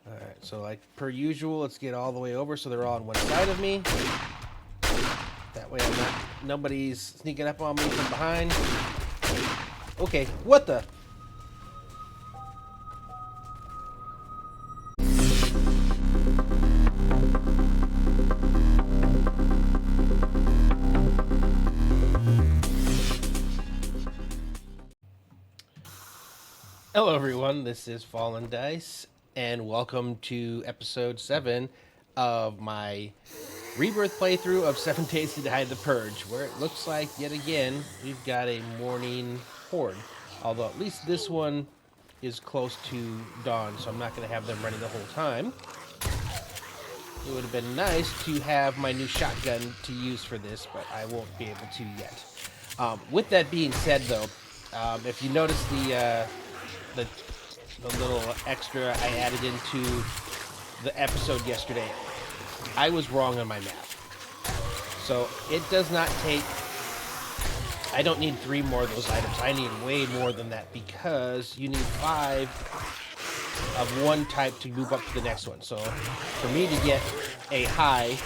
Alright, so like per usual, let's get all the way over so they're all on one side of me. That way nobody's sneaking up on me from behind. Okay, what the? Hello everyone, this is Fallen Dice, and welcome to episode 7 of my Rebirth playthrough of 7 Days to Die the Purge, where it looks like, yet again, we've got a morning horde. Although at least this one is close to dawn, so I'm not going to have them running the whole time. It would have been nice to have my new shotgun to use for this, but I won't be able to yet. With that being said, though, if you notice the little extra I added into the episode yesterday, I was wrong on my math. So it does not take... I don't need 3 more of those items. I need way more than that because you need 5 of one type to move up to the next one. So for me to get a high,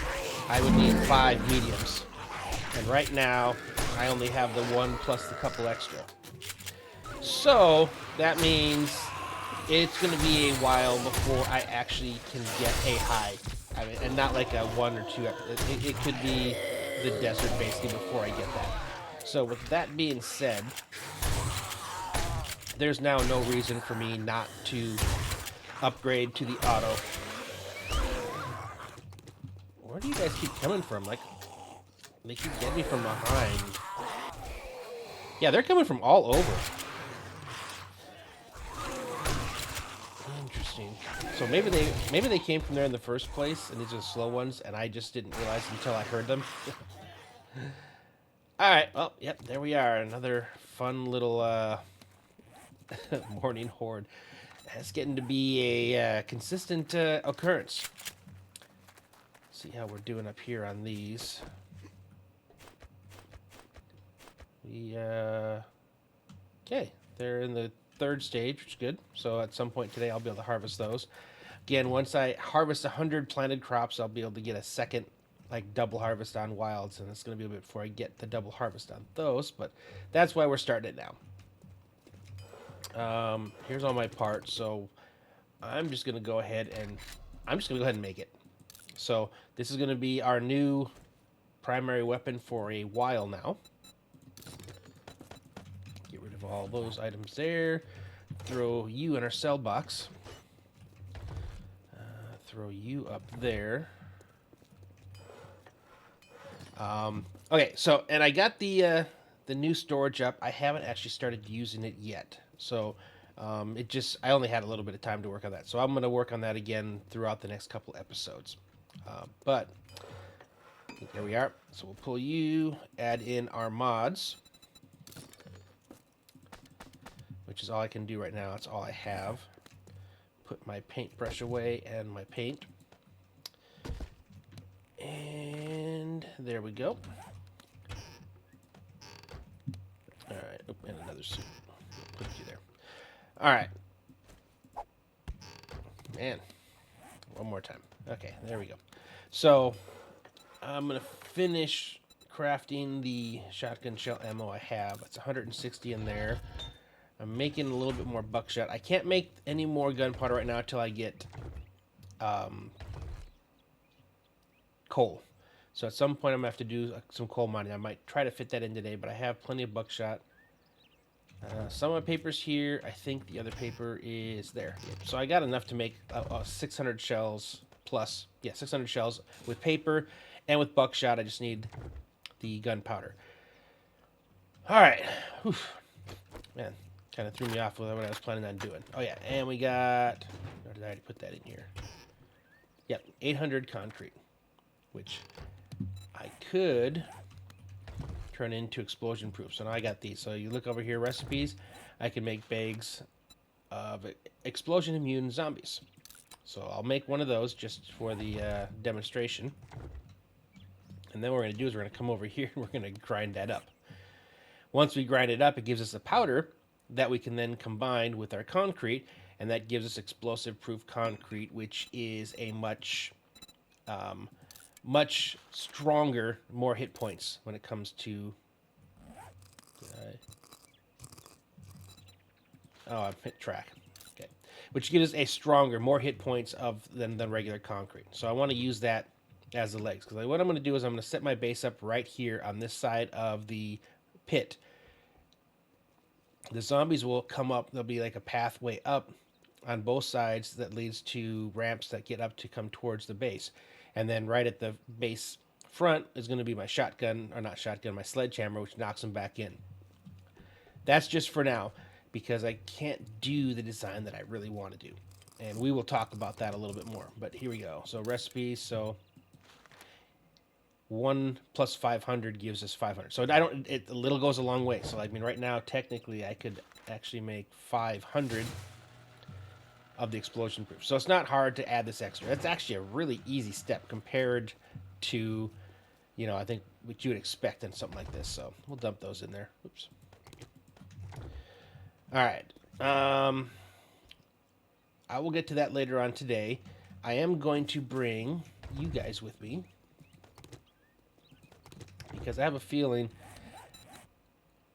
I would need 5 mediums. And right now, I only have the 1 plus the couple extra. So that means it's going to be a while before I actually can get a high. I mean, and not like a 1 or 2. It could be the desert basically before I get that. So with that being said, there's now no reason for me not to upgrade to the auto. Where do you guys keep coming from? Like, they keep getting me from behind. Yeah, they're coming from all over. Interesting. So maybe they came from there in the first place, and these are slow ones, and I just didn't realize until I heard them. All right. Well, yep. There we are. Another fun little morning horde. It's getting to be a consistent occurrence. See how we're doing up here on these. Okay, they're in the 3rd stage, which is good. So at some point today, I'll be able to harvest those. Again, once I harvest 100 planted crops, I'll be able to get a second, like, double harvest on wilds, and it's going to be a bit before I get the double harvest on those, but that's why we're starting it now. Here's all my parts, so I'm just going to go ahead and make it. So this is going to be our new primary weapon for a while now. Get rid of all those items there. Throw you in our cell box. Throw you up there. Okay, so, and I got the new storage up. I haven't actually started using it yet. So I only had a little bit of time to work on that. So I'm going to work on that again throughout the next couple episodes. But there we are. So we'll pull you, add in our mods, which is all I can do right now. That's all I have. Put my paintbrush away and my paint. And there we go. All right, oh, and another suit. Put you there. All right. Man, one more time. Okay, there we go. So I'm gonna finish crafting the shotgun shell ammo I have. It's 160 in there. I'm making a little bit more buckshot. I can't make any more gunpowder right now until I get coal. So at some point I'm gonna have to do some coal mining. I might try to fit that in today, but I have plenty of buckshot. Some of my paper's here. I think the other paper is there. So I got enough to make 600 shells plus. Yeah, 600 shells with paper and with buckshot. I just need the gunpowder. All right. Whew. Man, kind of threw me off with what I was planning on doing. Oh yeah, and we got... Or did I already put that in here? Yep, 800 concrete, which I could turn into explosion proof. So now I got these. So you look over here, recipes. I can make bags of explosion immune zombies. So I'll make one of those just for the demonstration. And then what we're going to do is we're going to come over here and we're going to grind that up. Once we grind it up, it gives us a powder that we can then combine with our concrete, and that gives us explosive-proof concrete, which is a much stronger, more hit points when it comes to... Oh, I've hit track. Okay. Which gives us a stronger, more hit points than the regular concrete. So I want to use that as the legs. Because what I'm going to do is I'm going to set my base up right here on this side of the pit. The zombies will come up. There'll be like a pathway up on both sides that leads to ramps that get up to come towards the base. And then right at the base front is going to be my shotgun, or not shotgun, my sledgehammer, which knocks them back in. That's just for now, because I can't do the design that I really want to do. And we will talk about that a little bit more. But here we go. So recipes, so 1 plus 500 gives us 500. So a little goes a long way. So I mean, right now, technically, I could actually make 500 of the explosion proof. So it's not hard to add this extra. That's actually a really easy step compared to, you know, I think what you would expect in something like this. So we'll dump those in there. Oops. All right. I will get to that later on today. I am going to bring you guys with me, because I have a feeling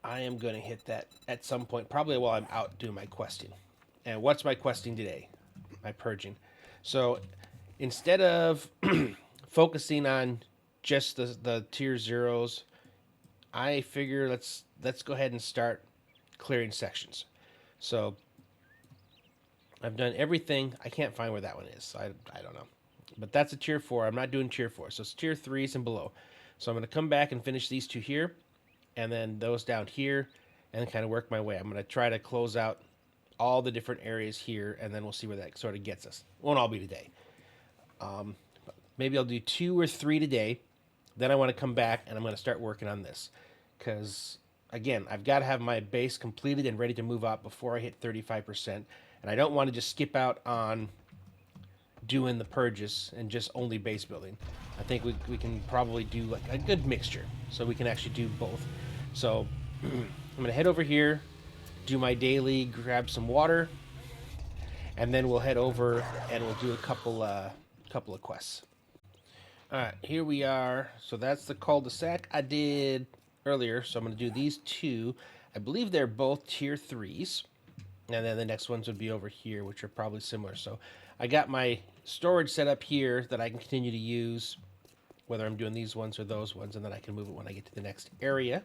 I am going to hit that at some point, probably while I'm out doing my questing. And what's my questing today? My purging. So instead of focusing on just the tier 0s, I figure let's go ahead and start clearing sections. So I've done everything. I can't find where that one is. I don't know. But that's a tier 4. I'm not doing tier 4. So it's tier 3s and below. So I'm going to come back and finish these 2 here, and then those down here, and then kind of work my way. I'm going to try to close out all the different areas here, and then we'll see where that sort of gets us. Won't all be today. Maybe I'll do 2 or 3 today. Then I want to come back, and I'm going to start working on this. Because, again, I've got to have my base completed and ready to move out before I hit 35%. And I don't want to just skip out on doing the purges and just only base building. I think we can probably do like a good mixture, so we can actually do both. So I'm going to head over here, do my daily, grab some water, and then we'll head over and we'll do a couple of quests. All right, here we are. So that's the cul-de-sac I did earlier. So I'm going to do these 2. I believe they're both tier 3s. And then the next ones would be over here, which are probably similar. So I got my storage set up here that I can continue to use, whether I'm doing these ones or those ones, and then I can move it when I get to the next area.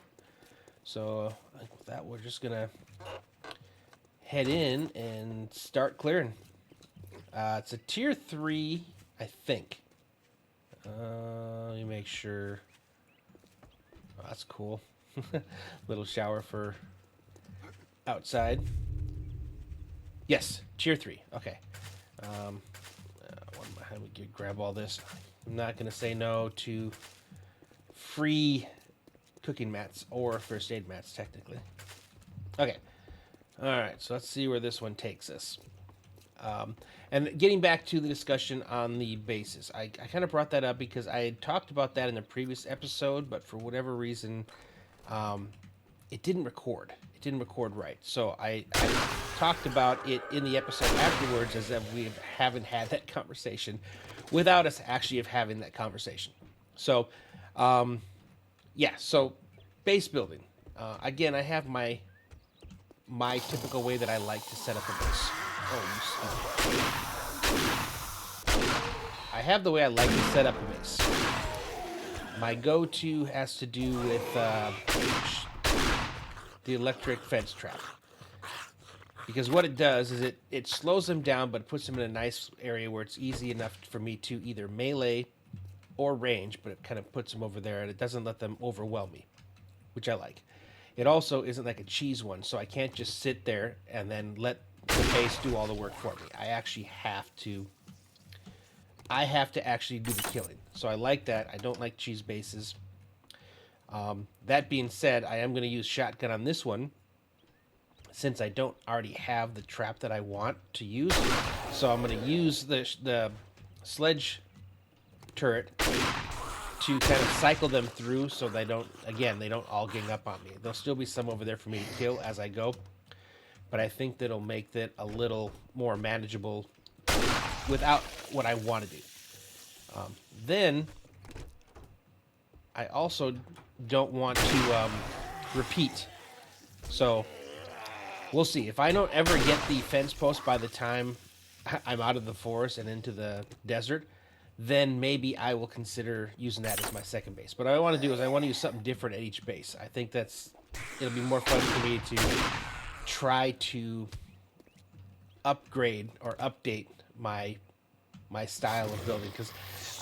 So with that, we're just going to head in and start clearing. It's a tier 3, I think. Let me make sure. Oh, that's cool. Little shower for outside. Yes, tier 3. Okay. Let me grab all this. I'm not going to say no to free cooking mats or first aid mats, technically. Okay. All right, so let's see where this one takes us. And getting back to the discussion on the bases, I kind of brought that up because I had talked about that in the previous episode, but for whatever reason, it didn't record. It didn't record right. So I talked about it in the episode afterwards as if we haven't had that conversation without us actually having that conversation. So, yeah, so base building. Again, I have my typical way that I like to set up a base. I have the way I like to set up a base. My go-to has to do with the electric fence trap. Because what it does is it slows them down, but puts them in a nice area where it's easy enough for me to either melee or range, but it kind of puts them over there, and it doesn't let them overwhelm me, which I like. It also isn't like a cheese one, so I can't just sit there and then let the base do all the work for me. I have to actually do the killing. So I like that. I don't like cheese bases. That being said, I am going to use shotgun on this one since I don't already have the trap that I want to use. So I'm going to use the sledge turret to kind of cycle them through so they don't all gang up on me. There'll still be some over there for me to kill as I go. but I think that'll make that a little more manageable without what I want to do. Then I also don't want to repeat. So we'll see. If I don't ever get the fence post by the time I'm out of the forest and into the desert, then maybe I will consider using that as my second base. But what I want to do is I want to use something different at each base. I think it'll be more fun for me to try to upgrade or update my style of building, because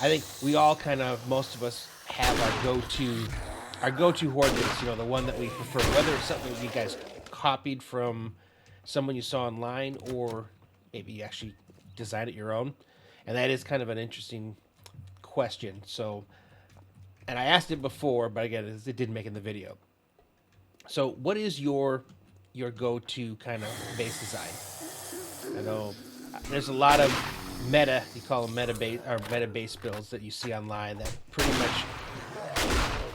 I think we all most of us have our go-to horde base, the one that we prefer, whether it's something that you guys copied from someone you saw online, or maybe you actually designed it your own. And that is kind of an interesting question. So, and I asked it before, but again, it didn't make it in the video. So what is your go-to kind of base design? I know there's a lot of you call them meta base builds that you see online that pretty much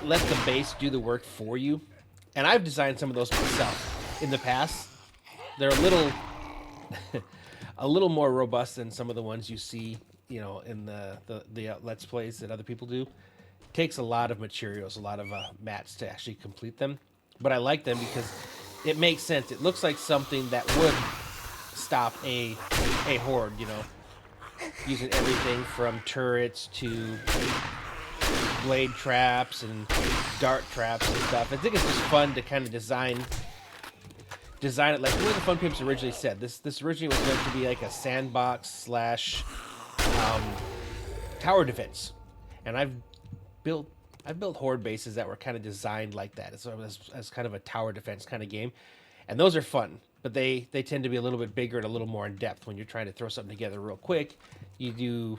let the base do the work for you. And I've designed some of those myself in the past. They're a little more robust than some of the ones you see, in the Let's Plays that other people do. It takes a lot of materials, a lot of mats to actually complete them. But I like them because it makes sense. It looks like something that would stop a horde, using everything from turrets to blade traps and dart traps and stuff. I think it's just fun to kind of design it like the way the Fun Pimps originally said. This originally was meant to be like a sandbox / tower defense, and I've built horde bases that were kind of designed like that, as kind of a tower defense kind of game, and those are fun. But they tend to be a little bit bigger and a little more in depth when you're trying to throw something together real quick. You do,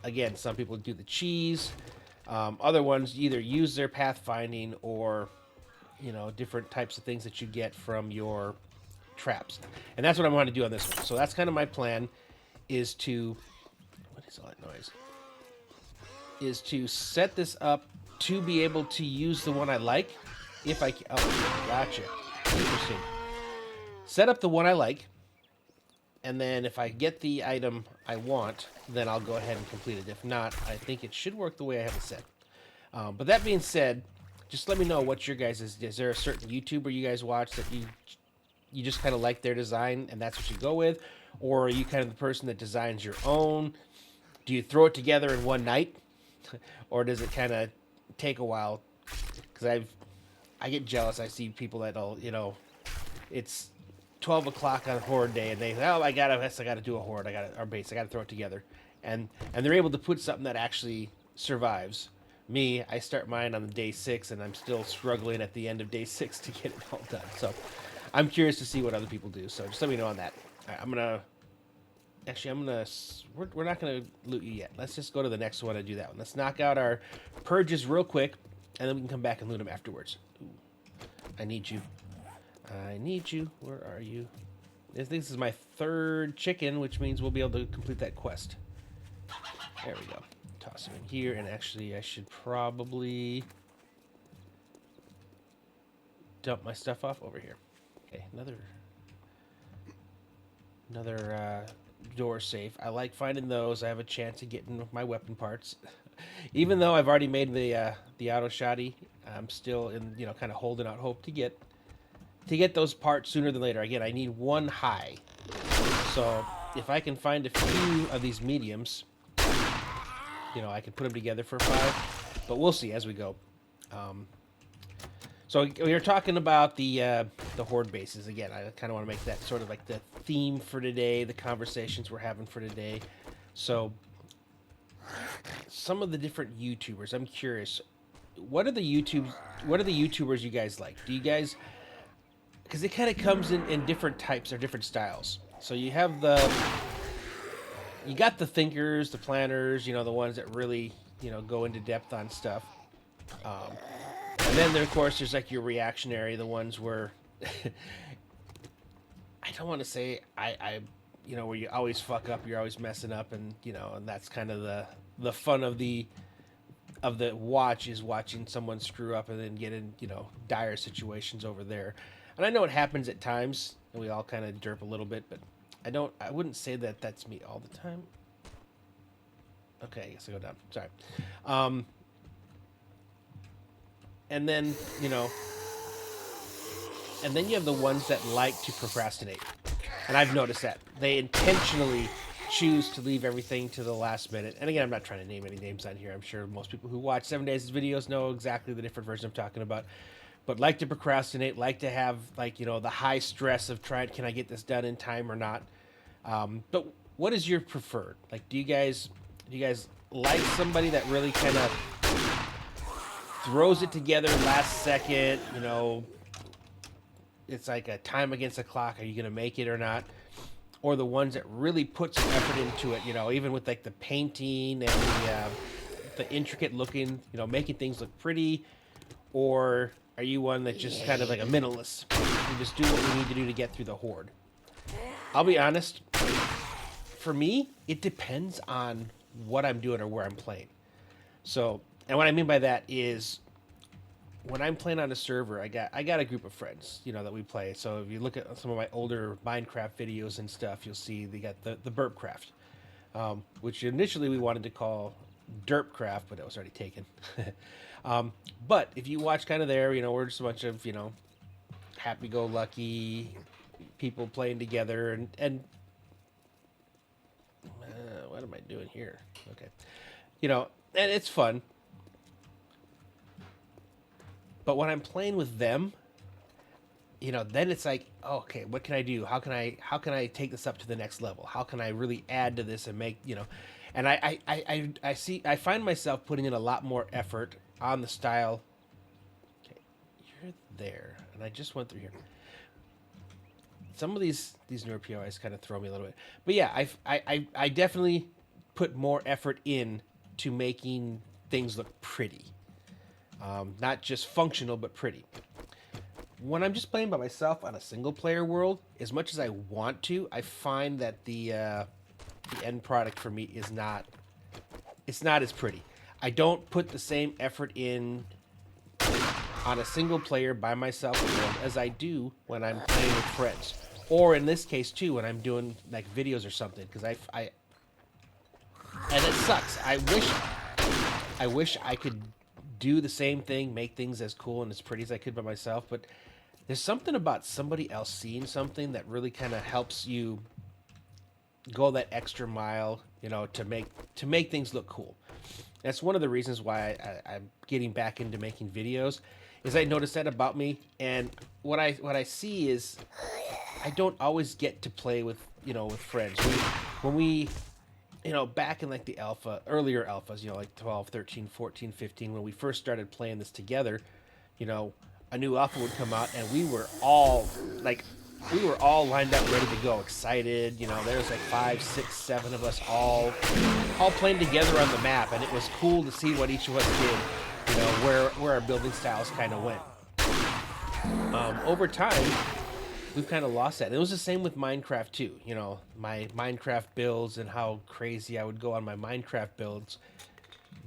again, some people do the cheese. Other ones either use their pathfinding or different types of things that you get from your traps. And that's what I want to do on this one. So that's kind of my plan, is to, what is all that noise? Is to set this up to be able to use the one I like. If I can, oh, gotcha. Interesting. Set up the one I like, and then if I get the item I want, then I'll go ahead and complete it. If not, I think it should work the way I have it set. But that being said, just let me know what your guys is there a certain YouTuber you guys watch that you just kind of like their design and that's what you go with? Or are you kind of the person that designs your own? Do you throw it together in one night? Or does it kind of take a while? Because I get jealous. I see people that'll, it's 12 o'clock on horde day and they say, oh, I gotta do a horde. Our base. I gotta throw it together. And they're able to put something that actually survives. Me, I start mine on day 6 and I'm still struggling at the end of day 6 to get it all done. So I'm curious to see what other people do. So just let me know on that. Right, we're not gonna loot you yet. Let's just go to the next one and do that one. Let's knock out our purges real quick and then we can come back and loot them afterwards. Ooh, I need you. Where are you? This is my 3rd chicken, which means we'll be able to complete that quest. There we go. Toss him in here, and actually I should probably dump my stuff off over here. Okay, another door safe. I like finding those. I have a chance of getting my weapon parts. Even though I've already made the auto shotty, I'm still in kind of holding out hope to get those parts sooner than later. Again, I need 1 high. So if I can find a few of these mediums, I can put them together for 5. But we'll see as we go. So we were talking about the horde bases. Again, I kind of want to make that sort of like the theme for today, the conversations we're having for today. So some of the different YouTubers, I'm curious, what are the YouTubers you guys like? Do you guys... Because it kind of comes in different types or different styles. So you have you got the thinkers, the planners, the ones that really, go into depth on stuff. And then there, of course, there's like your reactionary, the ones where I don't want to say where you always fuck up, you're always messing up, and and that's kind of the fun of the watch, is watching someone screw up and then get in dire situations over there. And I know it happens at times, and we all kind of derp a little bit, but I wouldn't say that that's me all the time. Okay, I guess I go down. Sorry. And then, and then you have the ones that like to procrastinate. And I've noticed that. They intentionally choose to leave everything to the last minute. And again, I'm not trying to name any names on here. I'm sure most people who watch 7 Days videos know exactly the different versions I'm talking about. But like to procrastinate, like to have, the high stress of trying, can I get this done in time or not? But what is your preferred? Like, do you guys like somebody that really kind of throws it together last second? It's like a time against the clock. Are you going to make it or not? Or the ones that really put some effort into it, even with like the painting and the intricate looking, making things look pretty? Or are you one that's just kind of like a minimalist? You just do what we need to do to get through the horde. I'll be honest. For me, it depends on what I'm doing or where I'm playing. So, and what I mean by that is, when I'm playing on a server, I got a group of friends, that we play. So if you look at some of my older Minecraft videos and stuff, you'll see they got the Burpcraft, which initially we wanted to call Derpcraft, but it was already taken. But if you watch kind of there, we're just a bunch of, happy-go-lucky people playing together, and what am I doing here? Okay. And it's fun. But when I'm playing with them, then it's like, okay, what can I do? How can I take this up to the next level? How can I really add to this and make, and I find myself putting in a lot more effort on the style. Okay, you're there, and I just went through here. Some of these newer POIs kind of throw me a little bit, but yeah, I definitely put more effort in to making things look pretty, not just functional but pretty. When I'm just playing by myself on a single player world, as much as I want to, I find that the end product for me is not as pretty. I don't put the same effort in on a single player by myself world as I do when I'm playing with friends. Or in this case too, when I'm doing like videos or something, because I and it sucks. I wish I could do the same thing, make things as cool and as pretty as I could by myself, but there's something about somebody else seeing something that really kind of helps you go that extra mile, to make things look cool. That's one of the reasons why I'm getting back into making videos, is I noticed that about me, and what I see is I don't always get to play with with friends. When we back in like the earlier alphas, like 12, 13, 14, 15, when we first started playing this together, a new alpha would come out and we were all lined up, ready to go, excited. There was like 5, 6, 7 of us all playing together on the map, and it was cool to see what each of us did, where our building styles kind of went. Over time, we've kind of lost that. And it was the same with Minecraft too. My Minecraft builds and how crazy I would go on my Minecraft builds.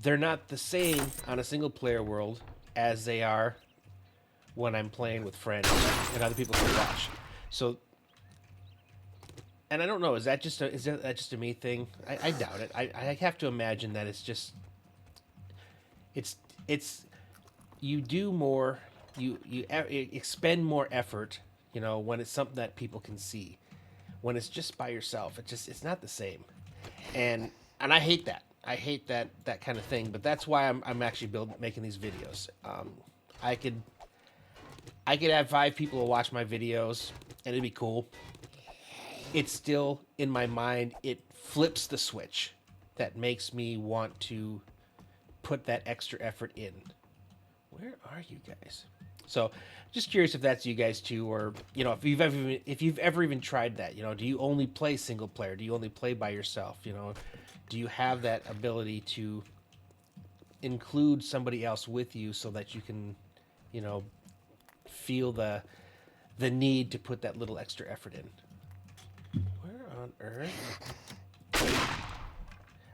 They're not the same on a single player world as they are when I'm playing with friends and other people can watch. So, and I don't know, is that just a me thing? I doubt it. I have to imagine that it's you do more, you expend more effort, when it's something that people can see. When it's just by yourself, it's not the same. And I hate that. I hate that kind of thing. But that's why I'm actually making these videos. I could have 5 people who watch my videos, and it'd be cool. It's still in my mind. It flips the switch that makes me want to put that extra effort in. Where are you guys? So, just curious if that's you guys too, or if you've ever even tried that. Do you only play single player? Do you only play by yourself? Do you have that ability to include somebody else with you so that you can, feel the need to put that little extra effort in? Where on earth?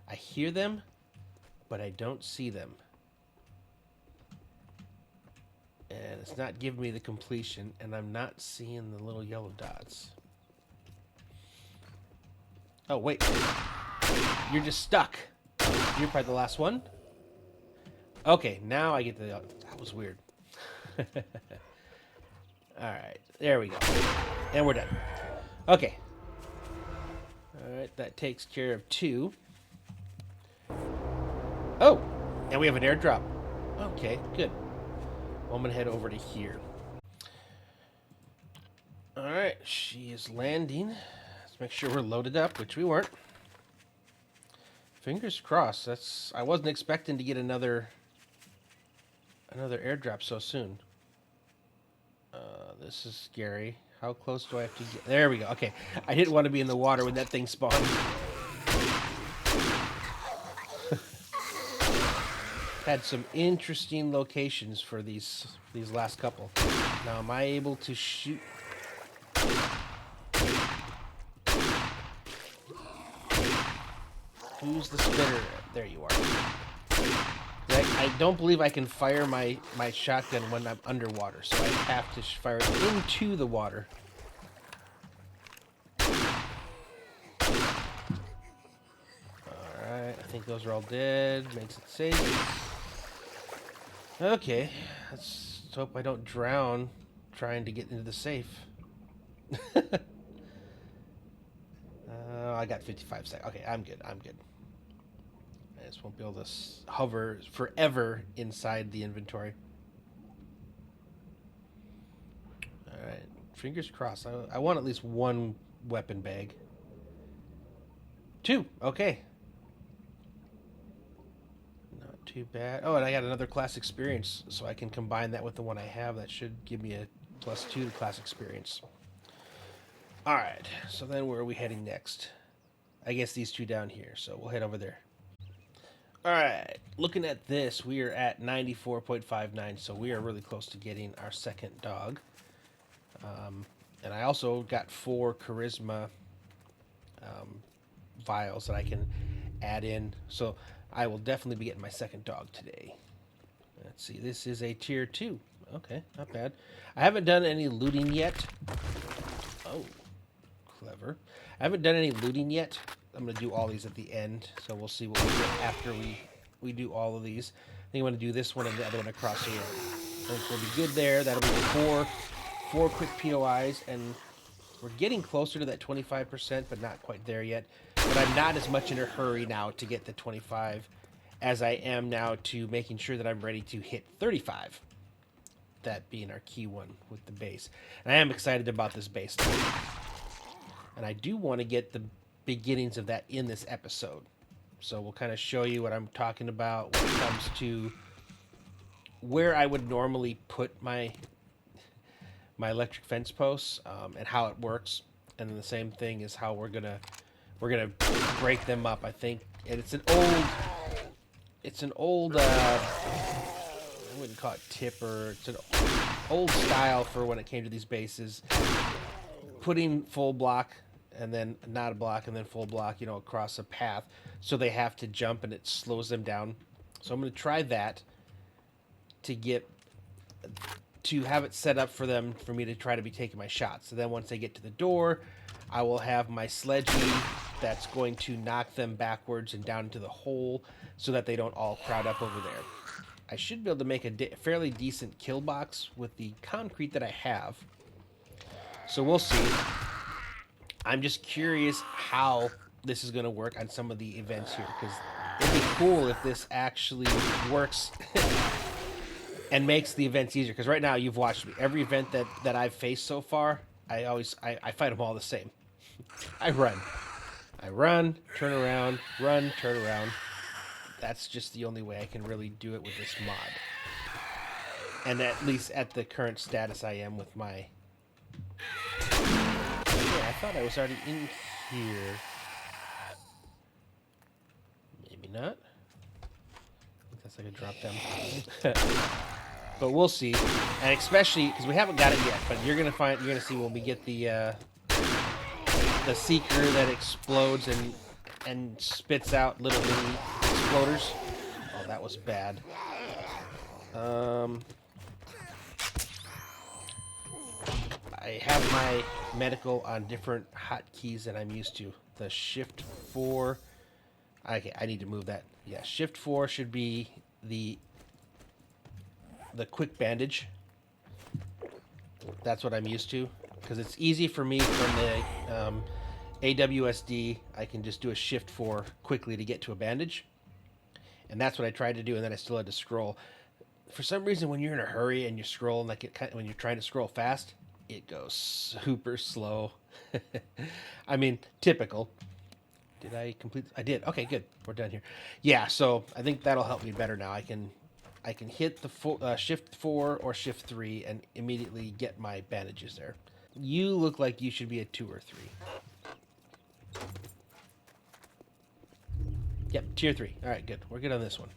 I hear them, but I don't see them. And And it's not giving me the completion, and I'm not seeing the little yellow dots. Oh, wait. You're just stuck. You're probably the last one. Okay, now I get the... That was weird. Alright, there we go. And we're done. Okay. Alright, that takes care of 2. Oh! And we have an airdrop. Okay, good. Well, I'm going to head over to here. Alright, she is landing. Let's make sure we're loaded up, which we weren't. Fingers crossed. That's... I wasn't expecting to get another airdrop so soon. This is scary. How close do I have to get? There we go. Okay. I didn't want to be in the water when that thing spawned. Had some interesting locations for these last couple. Now, am I able to shoot? Who's the spitter? There you are. I don't believe I can fire my shotgun when I'm underwater, so I have to fire it into the water. Alright, I think those are all dead. Makes it safe. Okay, let's hope I don't drown trying to get into the safe. I got 55 seconds. Okay, I'm good. I'm good. I just won't be able to hover forever inside the inventory. Alright, fingers crossed. I want at least 1 weapon bag. 2, okay. Not too bad. Oh, and I got another class experience, so I can combine that with the one I have. That should give me a +2 to class experience. Alright, so then where are we heading next? I guess these 2 down here, so we'll head over there. Alright, looking at this, we are at 94.59, so we are really close to getting our second dog. And I also got 4 charisma vials that I can add in, so I will definitely be getting my second dog today. Let's see, this is a tier 2. Okay, not bad. I haven't done any looting yet. Oh, clever. I haven't done any looting yet. I'm going to do all these at the end, so we'll see what we get after we do all of these. I think I'm going to do this one and the other one across the road. I think we'll be good there. That'll be four quick POIs, and we're getting closer to that 25%, but not quite there yet. But I'm not as much in a hurry now to get the 25 as I am now to making sure that I'm ready to hit 35. That being our key one with the base. And I am excited about this base now. And I do want to get the beginnings of that in this episode. So we'll kind of show you what I'm talking about when it comes to where I would normally put my electric fence posts and how it works. And then the same thing is how we're gonna break them up. I think, and it's an old I wouldn't call it tip, or it's an old style for when it came to these bases, putting full block and then not a block and then full block, across a path, so they have to jump and it slows them down. So I'm going to try that to have it set up for me to try to be taking my shots. So then once they get to the door, I will have my sledgy that's going to knock them backwards and down into the hole so that they don't all crowd up over there. I should be able to make a fairly decent kill box with the concrete that I have. So we'll see. I'm just curious how this is going to work on some of the events here, because it'd be cool if this actually works and makes the events easier. Because right now, you've watched me. Every event that I've faced so far, I fight them all the same. I run, turn around, run, turn around. That's just the only way I can really do it with this mod. And at least at the current status I am with my... Yeah, I thought I was already in here. Maybe not. I think that's like a drop down. But we'll see. And especially, because we haven't got it yet, but you're gonna see when we get the seeker that explodes and spits out little mini exploders. Oh, that was bad. I have my medical on different hotkeys than I'm used to. The shift 4. Okay, I need to move that. Yeah, shift 4 should be the quick bandage. That's what I'm used to, because it's easy for me from the AWSD. I can just do a shift 4 quickly to get to a bandage, and that's what I tried to do, and then I still had to scroll. For some reason, when you're in a hurry and you're scrolling, when you're trying to scroll fast, it goes super slow. I mean, typical. Did I complete? I did. Okay, good. We're done here. Yeah, so I think that'll help me better now. I can hit the shift 4 or shift 3 and immediately get my bandages there. You look like you should be a 2 or 3. Yep, tier 3. All right, good. We're good on this one.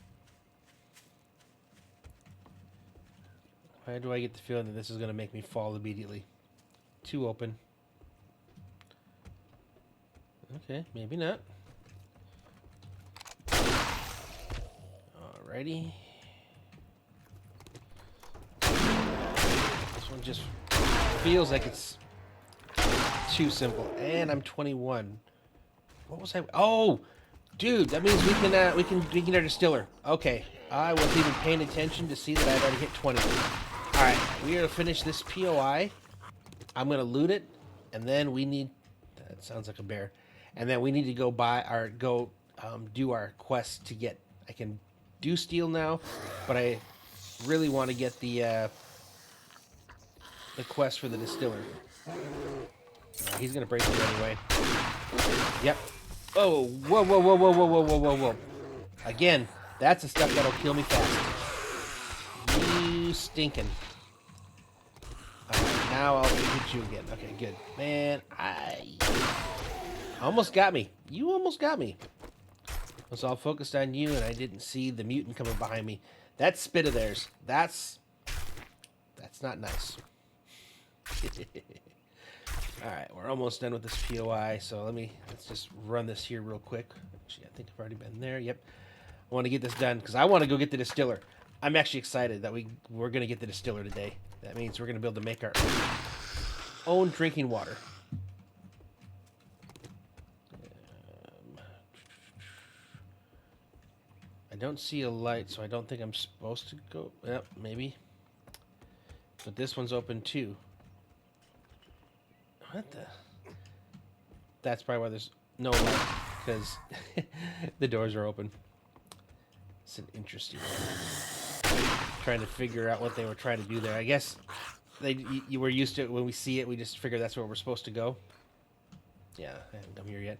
Why do I get the feeling that this is going to make me fall immediately? 2 open. Okay, maybe not. Alrighty. This one just feels like it's too simple. And I'm 21. What was I? Oh, dude, that means we can get our distiller. Okay, I wasn't even paying attention to see that I'd already hit 20. All right, we are to finish this POI. I'm gonna loot it, and then we need. That sounds like a bear. And then we need to go do our quest to get. I can do steel now, but I really want to get the quest for the distiller. He's gonna break it anyway. Yep. Oh, whoa, whoa, whoa, whoa, whoa, whoa, whoa, whoa, whoa. Again, that's the stuff that'll kill me fast. You stinking. Now I'll hit you again. Okay, good. Man, I almost got me. You almost got me. I was all focused on you, and I didn't see the mutant coming behind me. That spit of theirs. That's not nice. Alright, we're almost done with this POI, so let's just run this here real quick. Actually, I think I've already been there. Yep. I want to get this done, because I want to go get the distiller. I'm actually excited that we're going to get the distiller today. That means we're going to be able to make our own drinking water. I don't see a light, so I don't think I'm supposed to go. Yep, maybe. But this one's open too. What the? That's probably why there's no light, because the doors are open. It's an interesting one. Trying to figure out what they were trying to do there. I guess you were used to it. When we see it, we just figure that's where we're supposed to go. Yeah, I haven't come here yet.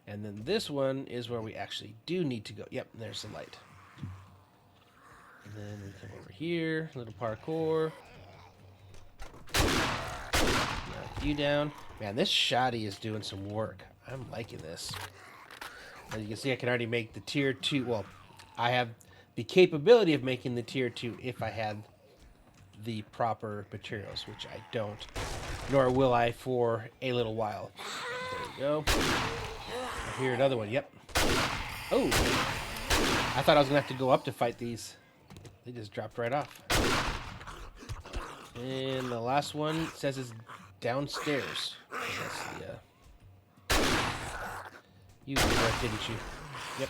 And then this one is where we actually do need to go. Yep, there's the light. And then we come over here, a little parkour. Knock you down. Man, this shoddy is doing some work. I'm liking this. As you can see, I can already make the tier 2. Well, I have the capability of making the tier 2 if I had the proper materials, which I don't. Nor will I for a little while. There you go. I hear another one. Yep. Oh! I thought I was going to have to go up to fight these. They just dropped right off. And the last one says it's downstairs. That's the, you did that, didn't you? Yep.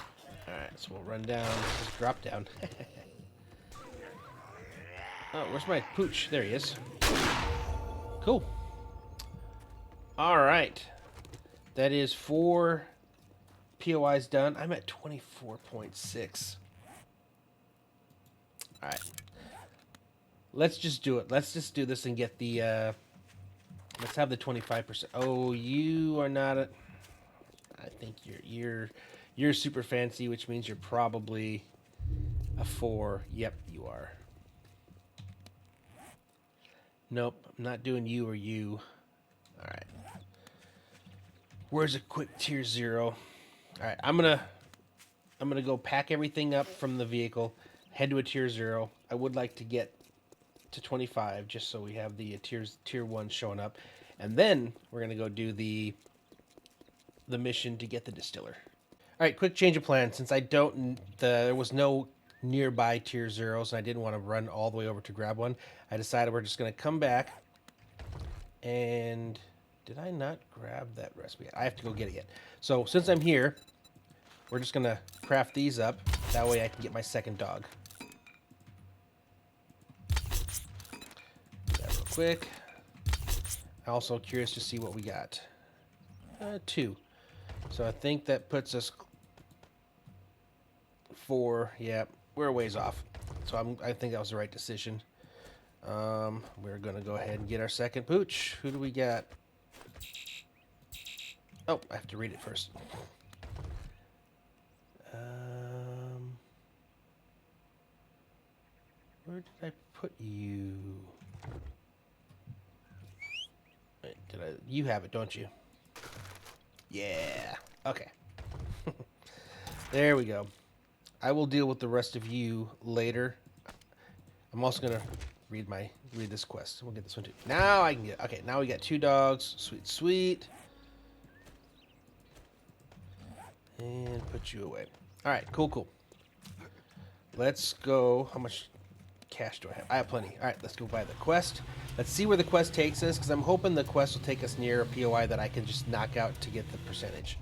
Alright, so we'll run down. Just drop down. Oh, where's my pooch? There he is. Cool. Alright. That is 4 POIs done. I'm at 24.6. Alright. Let's just do it. Let's just do this and get the, let's have the 25%. Oh, you are not a... I think you're super fancy, which means you're probably a 4. Yep, you are. Nope, I'm not doing you or you. Alright. Where's a quick tier 0? Alright, I'm gonna go pack everything up from the vehicle, head to a tier 0. I would like to get to 25 just so we have the tier 1 showing up. And then we're gonna go do the mission to get the distiller. Alright, quick change of plan. Since there was no nearby tier 0s and I didn't want to run all the way over to grab one, I decided we're just going to come back And did I not grab that recipe? I have to go get it yet. So since I'm here, we're just gonna craft these up. That way I can get my second dog. Do that real quick. I'm also curious to see what we got. 2. So I think that puts us 4. Yeah, we're a ways off. So I think that was the right decision. We're gonna go ahead and get our second pooch. Who do we got? Oh, I have to read it first. Where did I put you? Wait, you have it, don't you? Yeah. Okay. There we go. I will deal with the rest of you later. I'm also gonna read this quest. We'll get this one too. Now I can get. Okay, now we got 2 dogs. Sweet, sweet. And put you away. All right, cool. Let's go. How much cash do I have? I have plenty. All right, let's go buy the quest. Let's see where the quest takes us, because I'm hoping the quest will take us near a POI that I can just knock out to get the percentage,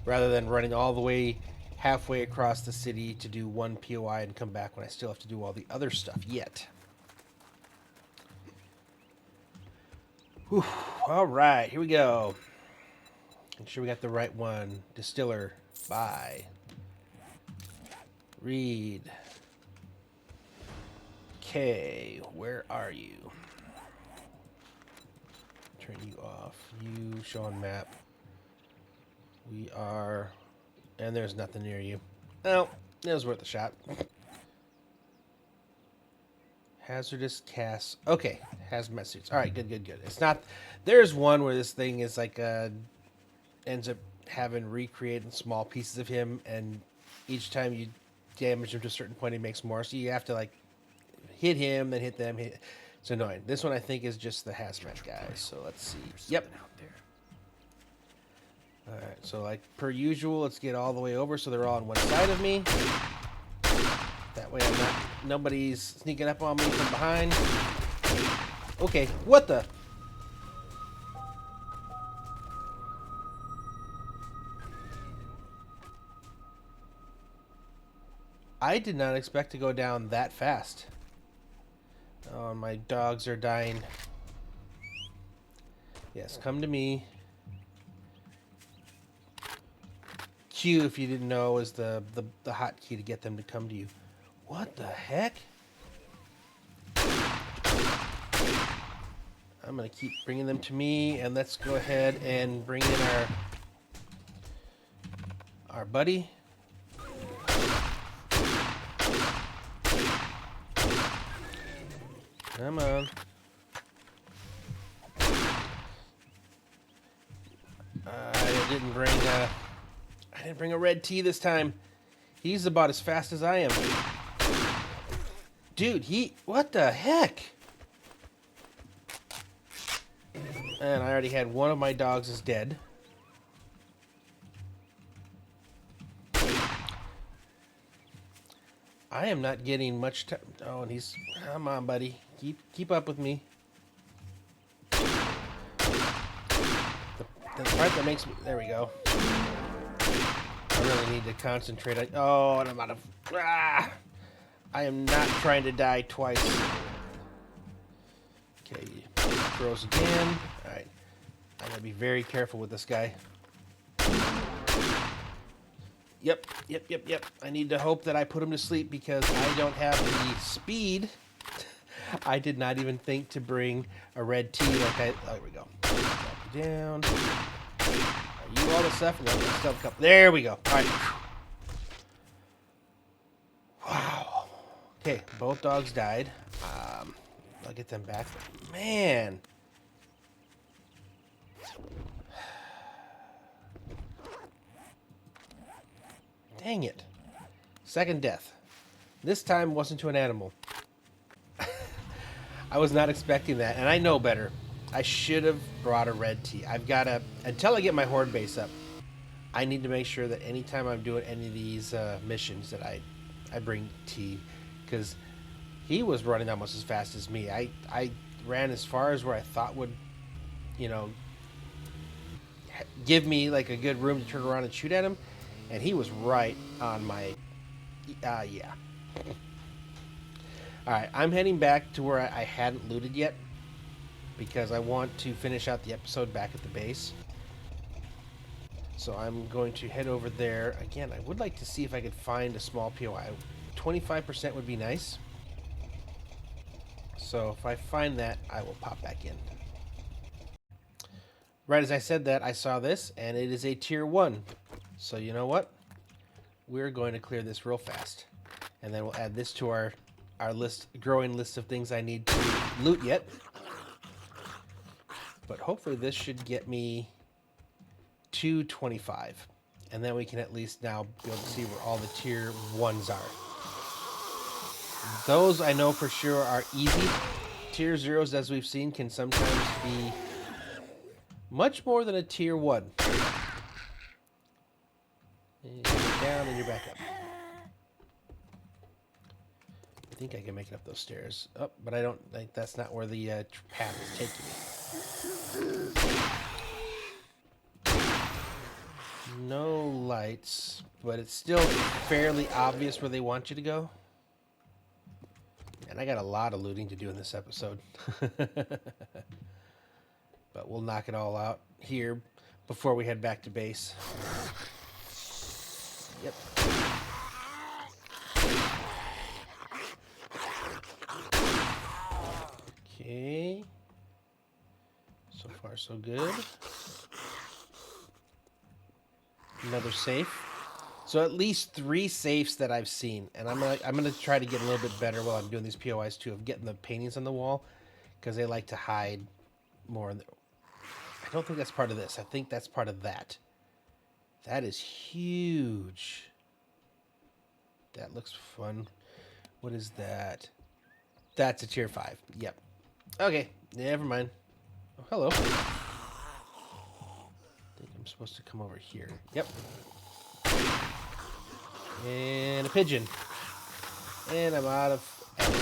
rather than running all the way halfway across the city to do one POI and come back when I still have to do all the other stuff yet. Whew. All right, here we go. Make sure we got the right one. Distiller. Buy. Read. Okay, where are you? Turn you off. You show on map. We are, and there's nothing near you. Well, it was worth a shot. Hazardous cast. Okay, hazmat suits. All right, good. It's not. There's one where this thing is like ends up having recreated small pieces of him, and each time you damage him to a certain point, he makes more. So you have to like hit him, then hit them. It's annoying. This one I think is just the hazmat guys. So let's see. Yep. All right. So like per usual, let's get all the way over so they're all on one side of me. That way nobody's sneaking up on me from behind. Okay, what the? I did not expect to go down that fast. Oh, my dogs are dying. Yes, come to me. Q, if you didn't know, is the hotkey to get them to come to you. What the heck? I'm gonna keep bringing them to me, and let's go ahead and bring in our buddy. Come on. I didn't bring a red tea this time. He's about as fast as I am. Dude, what the heck? And I already had one of my dogs is dead. I am not getting much time. Oh, and come on, buddy. Keep up with me. The part that makes me, there we go. I really need to concentrate. And I'm out of, I am not trying to die twice. Okay, throws again. All right, I gotta be very careful with this guy. Yep. I need to hope that I put him to sleep because I don't have the speed. I did not even think to bring a red tea there we go. Drop you down. Are you all the stuff? No, stuff cup. There we go. All right. Wow. Okay, both dogs died. I'll get them back. But man. Dang it. Second death. This time wasn't to an animal. I was not expecting that, and I know better. I should have brought a red tea. I've got to, until I get my horde base up, I need to make sure that anytime I'm doing any of these missions that I bring tea, because he was running almost as fast as me. I ran as far as where I thought would you know, give me like a good room to turn around and shoot at him. And he was right on my, yeah. All right, I'm heading back to where I hadn't looted yet because I want to finish out the episode back at the base. So I'm going to head over there. Again, I would like to see if I could find a small POI. 25% would be nice. So if I find that, I will pop back in. Right as I said that, I saw this, and it is a tier 1. So you know what? We're going to clear this real fast. And then we'll add this to our growing list of things I need to loot yet. But hopefully this should get me to 25. And then we can at least now be able to see where all the tier 1s are. Those I know for sure are easy. Tier 0s, as we've seen, can sometimes be much more than a tier 1. And you're down and you're back up. I think I can make it up those stairs. Oh, but I don't think that's not where the path is taking me. No lights, but it's still fairly obvious where they want you to go. And I got a lot of looting to do in this episode. But we'll knock it all out here before we head back to base. Yep. Okay. So far, so good. Another safe. So at least 3 safes that I've seen, and I'm gonna try to get a little bit better while I'm doing these POIs too, of getting the paintings on the wall, because they like to hide more. I don't think that's part of this. I think that's part of that. That is huge. That looks fun. What is that? That's a tier 5. Yep. Okay, never mind. Oh, hello. I think I'm supposed to come over here. Yep. And a pigeon. And I'm out of ammo.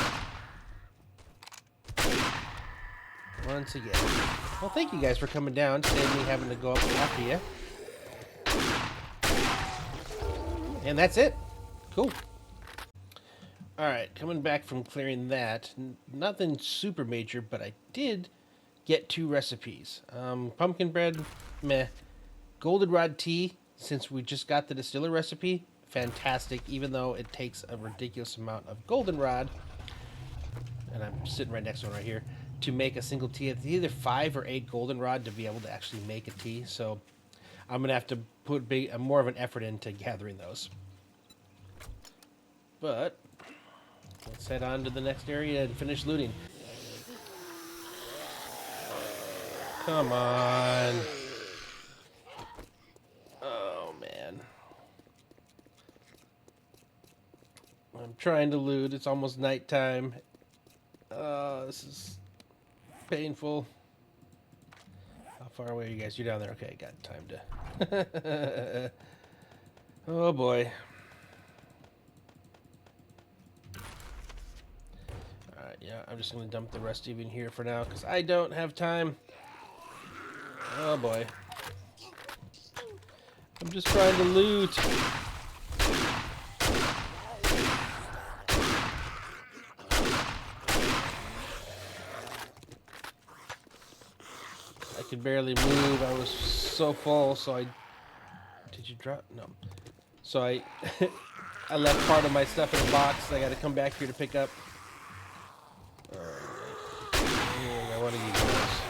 Once again. Well, thank you guys for coming down, saving me having to go up after you. And that's it. Cool. Alright, coming back from clearing that. Nothing super major, but I did get 2 recipes. Pumpkin bread, meh. Goldenrod tea, since we just got the distiller recipe, fantastic, even though it takes a ridiculous amount of goldenrod, and I'm sitting right next to one right here, to make a single tea. It's either 5 or 8 goldenrod to be able to actually make a tea, so I'm going to have to put more of an effort into gathering those. But let's head on to the next area and finish looting. Come on. Oh, man. I'm trying to loot. It's almost nighttime. This is painful. How far away are you guys? You're down there. Okay, got time to... Oh, boy. Alright, yeah, I'm just going to dump the rest of you in here for now, because I don't have time. Oh, boy. I'm just trying to loot. I could barely move. I was so full, so I... Did you drop? No. So I... I left part of my stuff in a box. I got to come back here to pick up. I want to use those.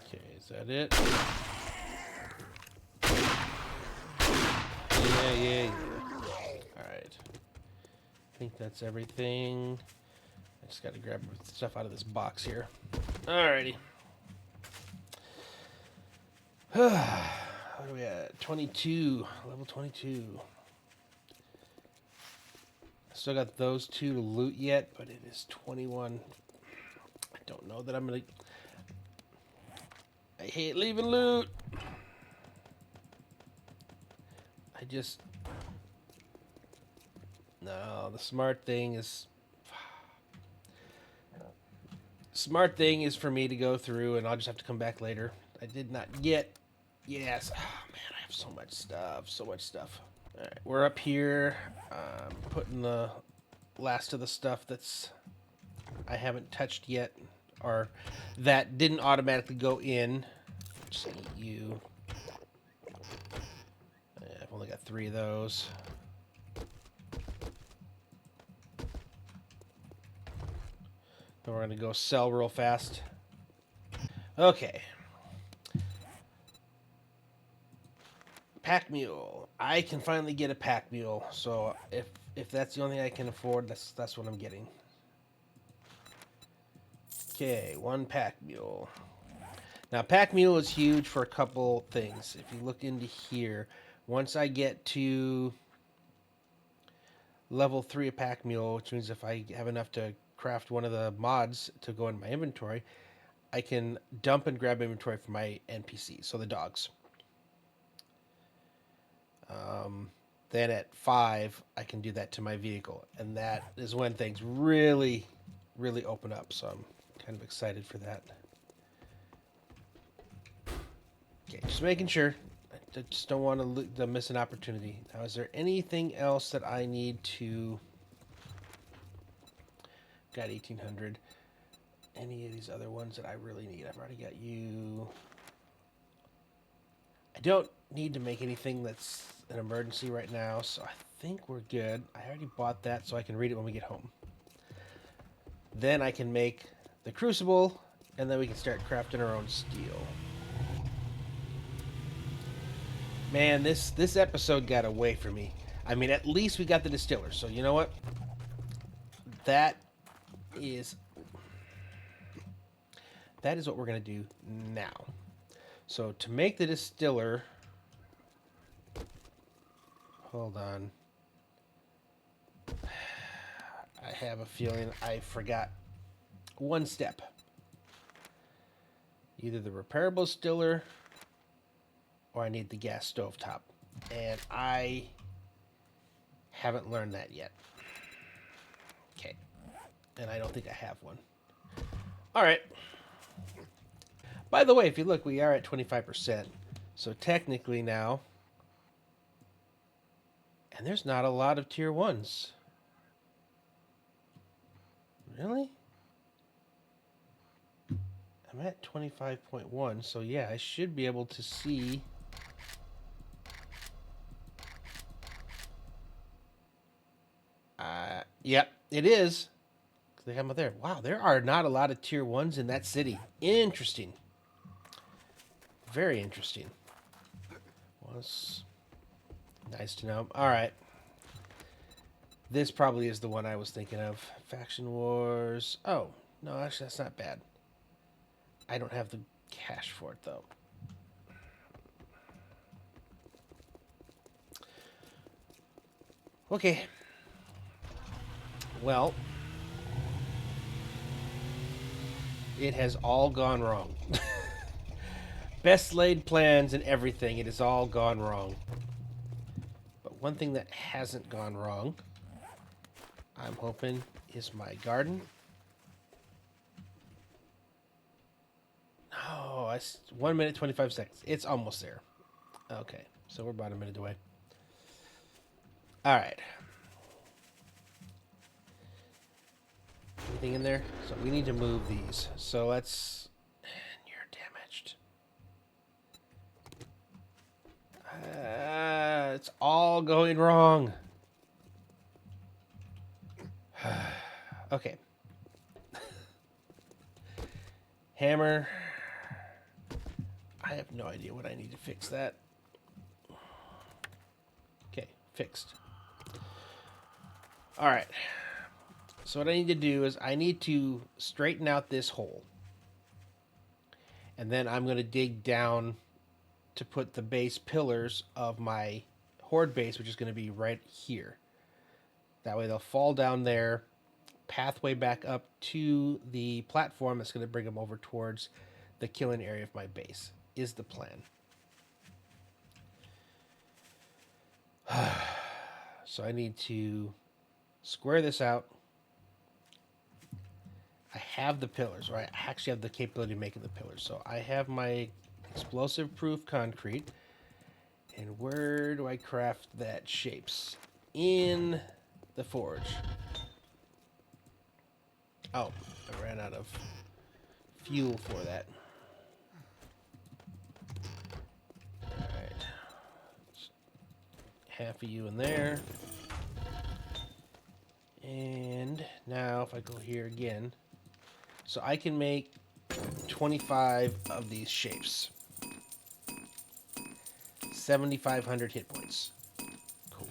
Okay, is that it? Yeah. Alright. I think that's everything. I just got to grab stuff out of this box here. Alrighty. What are we at? 22. Level 22. Still got those 2 to loot yet, but it is 21. I don't know that I'm going to... I hate leaving loot. I just... No, the smart thing is... Smart thing is for me to go through, and I'll just have to come back later. I did not get... Yes. Oh, man, I have so much stuff. So much stuff. All right, we're up here. Putting the last of the stuff that's... I haven't touched yet, or that didn't automatically go in. Just eat you. I've only got 3 of those. Then we're going to go sell real fast. Okay. Pack mule. I can finally get a pack mule. So if that's the only thing I can afford, that's what I'm getting. Okay, 1 pack mule. Now, pack mule is huge for a couple things. If you look into here, once I get to level 3 of pack mule, which means if I have enough to craft one of the mods to go in my inventory, I can dump and grab inventory for my NPCs, so the dogs. Then at 5, I can do that to my vehicle, and that is when things really, really open up. So I'm kind of excited for that. Okay, just making sure. I just don't want to miss an opportunity. Now, is there anything else that I need to... Got 1,800. Any of these other ones that I really need? I've already got you. I don't need to make anything that's an emergency right now, so I think we're good. I already bought that, so I can read it when we get home. Then I can make the crucible, and then we can start crafting our own steel. Man, this episode got away from me. I mean, at least we got the distiller, so you know what? That is what we're going to do now. So to make the distiller... Hold on. I have a feeling I forgot one step. Either the repairable distiller or I need the gas stovetop. And I haven't learned that yet. Okay. And I don't think I have one. All right. By the way, if you look, we are at 25%. So technically now... And there's not a lot of tier 1s. Really? I'm at 25.1, so yeah, I should be able to see... Yep, it is. They have them there. Wow, there are not a lot of tier 1s in that city. Interesting. Very interesting. Was nice to know. All right. This probably is the one I was thinking of. Faction Wars. Oh, no, actually, that's not bad. I don't have the cash for it, though. Okay. Well, it has all gone wrong. Best laid plans and everything, it has all gone wrong. But one thing that hasn't gone wrong, I'm hoping, is my garden. No, 1 minute, 25 seconds. It's almost there. Okay, so we're about a minute away. All right. Anything in there? So we need to move these. So let's... And you're damaged. It's all going wrong. Okay. Hammer. I have no idea what I need to fix that. Okay, fixed. All right. So what I need to do is I need to straighten out this hole. And then I'm going to dig down to put the base pillars of my horde base, which is going to be right here. That way they'll fall down there, pathway back up to the platform that's going to bring them over towards the killing area of my base, is the plan. So I need to square this out. I have the pillars, or I actually have the capability of making the pillars. So I have my explosive-proof concrete. And where do I craft that shapes? In the forge. Oh, I ran out of fuel for that. Alright. Half of you in there. And now if I go here again, so I can make 25 of these shapes. 7,500 hit points. Cool.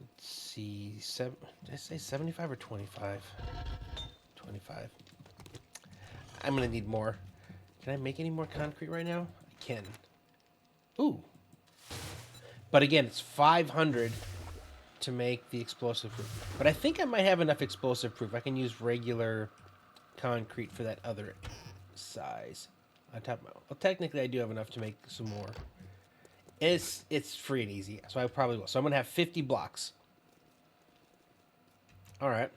Let's see. Did I say 75 or 25? 25. I'm going to need more. Can I make any more concrete right now? I can. Ooh. But again, it's 500 to make the explosive proof. But I think I might have enough explosive proof. I can use regular concrete for that other size. On top of, well, technically I do have enough to make some more. It's free and easy, so I probably will. So I'm gonna have 50 blocks. All right.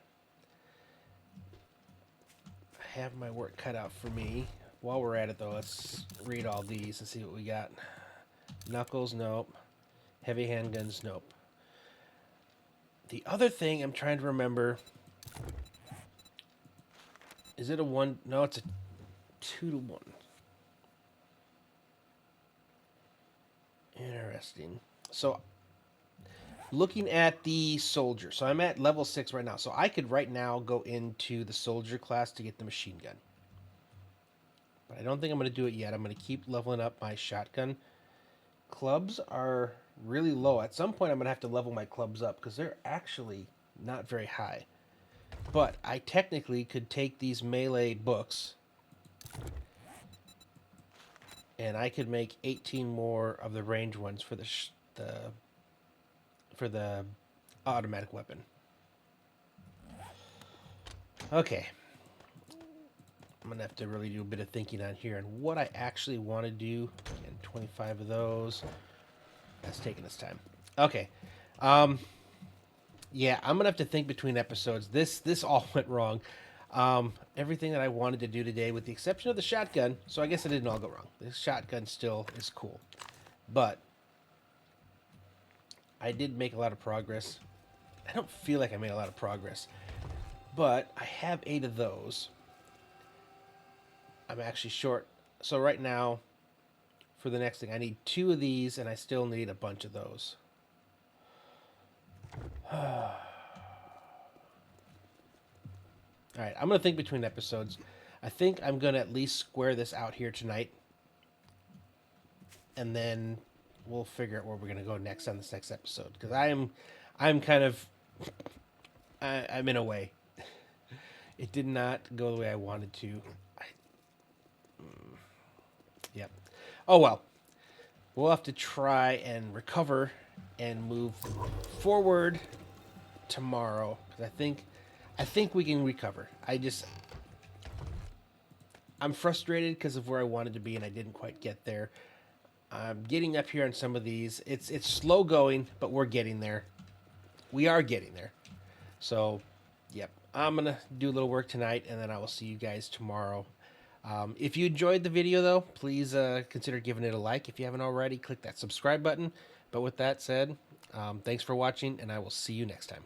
I have my work cut out for me. While we're at it though, let's read all these and see what we got. Knuckles, nope. Heavy handguns, nope. The other thing I'm trying to remember. Is it a 1? No, it's a 2 to 1. Interesting. So, looking at the soldier. So, I'm at level 6 right now. So, I could right now go into the soldier class to get the machine gun. But I don't think I'm going to do it yet. I'm going to keep leveling up my shotgun. Clubs are really low. At some point, I'm going to have to level my clubs up because they're actually not very high. But I technically could take these melee books and I could make 18 more of the range ones for the automatic weapon. Okay. I'm going to have to really do a bit of thinking on here and what I actually want to do. And 25 of those. That's taking its time. Okay. Yeah, I'm gonna have to think between episodes. This all went wrong. Everything that I wanted to do today, with the exception of the shotgun, so I guess it didn't all go wrong. This shotgun still is cool, but I did make a lot of progress. I don't feel like I made a lot of progress, but I have 8 of those. I'm actually short. So right now, for the next thing, I need 2 of these, and I still need a bunch of those. Alright, I'm going to think between episodes. I think I'm going to at least square this out here tonight. And then we'll figure out where we're going to go next on this next episode. Because I'm kind of... I'm in a way. It did not go the way I wanted to. Yep. Oh well. We'll have to try and recover and move forward tomorrow. Because I think we can recover. I'm frustrated because of where I wanted to be and I didn't quite get there. I'm getting up here on some of these. It's slow going, but we're getting there. We are getting there. So, yep. I'm going to do a little work tonight and then I will see you guys tomorrow. If you enjoyed the video, though, please consider giving it a like. If you haven't already, click that subscribe button. But with that said, thanks for watching, and I will see you next time.